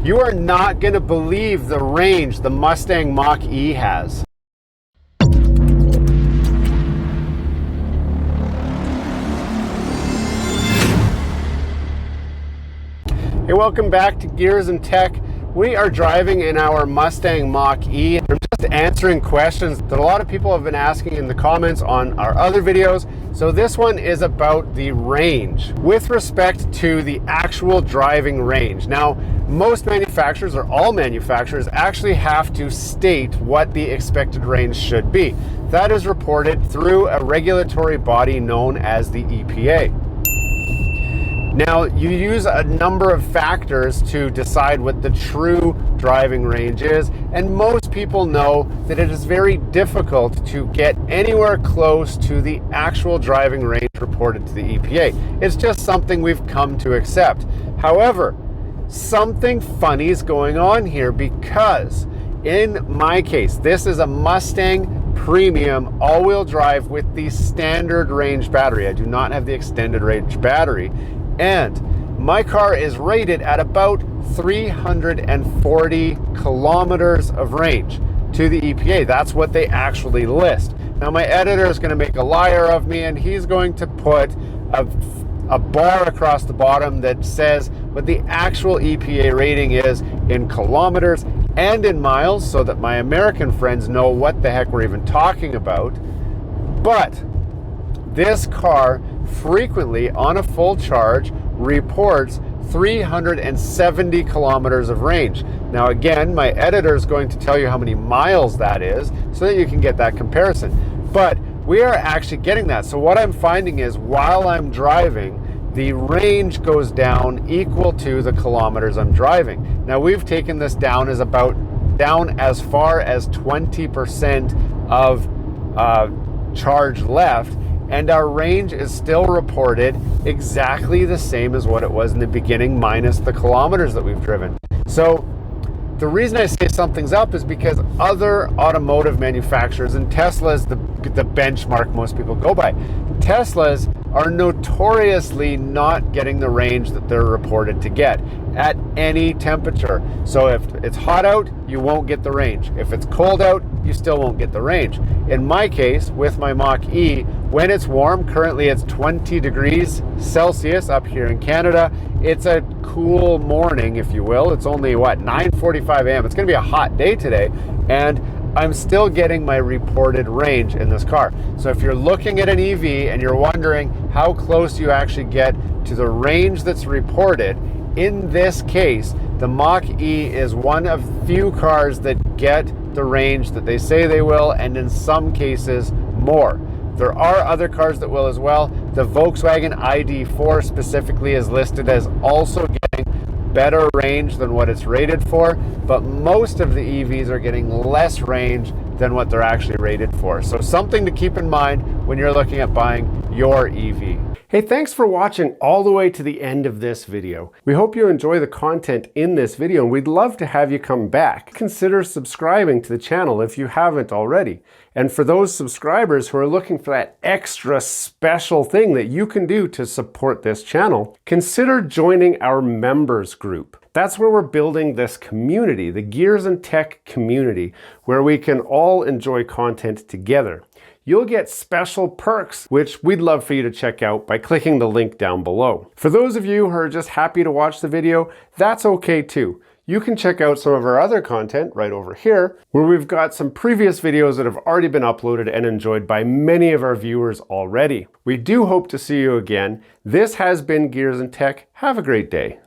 You are not going to believe the range the Mustang Mach-e has. Hey, welcome back to Gears and Tech. We are driving in our Mustang Mach-e. I'm just answering questions that a lot of people have been asking in the comments on our other videos. So this one is about the range with respect to the actual driving range. Now, most manufacturers, or all manufacturers, actually have to state what the expected range should be. That is reported through a regulatory body known as the EPA. Now, you use a number of factors to decide what the true driving range is, and most people know that it is very difficult to get anywhere close to the actual driving range reported to the EPA. It's just something we've come to accept. However, something funny is going on here, because in my case, this is a Mustang Premium all-wheel drive with the standard range battery. I do not have the extended range battery. And my car is rated at about 340 kilometers of range to the EPA. That's what they actually list. Now, my editor is going to make a liar of me, and he's going to put a bar across the bottom that says what the actual EPA rating is in kilometers and in miles, so that my American friends know what the heck we're even talking about. But this car frequently, on a full charge, reports 370 kilometers of range. Now again, my editor is going to tell you how many miles that is so that you can get that comparison. But we are actually getting that. So what I'm finding is, while I'm driving, the range goes down equal to the kilometers I'm driving. Now, we've taken this down as far as 20% of charge left, and our range is still reported exactly the same as what it was in the beginning, minus the kilometers that we've driven. So the reason I say something's up is because other automotive manufacturers, and Tesla is the benchmark most people go by, Teslas are notoriously not getting the range that they're reported to get at any temperature. So if it's hot out, you won't get the range. If it's cold out, you still won't get the range. In my case, with my Mach-e, when it's warm, currently it's 20 degrees Celsius up here in Canada. It's a cool morning, if you will. It's only, 9:45 a.m. It's gonna be a hot day today, and I'm still getting my reported range in this car. So if you're looking at an EV and you're wondering how close you actually get to the range that's reported, in this case, the Mach-e is one of few cars that get the range that they say they will, and in some cases more. There are other cars that will as well. The Volkswagen ID.4 specifically is listed as also getting better range than what it's rated for, but most of the EVs are getting less range than what they're actually rated for. So something to keep in mind when you're looking at buying your EV. Hey, thanks for watching all the way to the end of this video. We hope you enjoy the content in this video, and we'd love to have you come back. Consider subscribing to the channel if you haven't already. And for those subscribers who are looking for that extra special thing that you can do to support this channel, consider joining our members group. That's where we're building this community, the Gears and Tech community, where we can all enjoy content together. You'll get special perks, which we'd love for you to check out by clicking the link down below. For those of you who are just happy to watch the video, that's okay too. You can check out some of our other content right over here, where we've got some previous videos that have already been uploaded and enjoyed by many of our viewers already. We do hope to see you again. This has been Gears and Tech. Have a great day.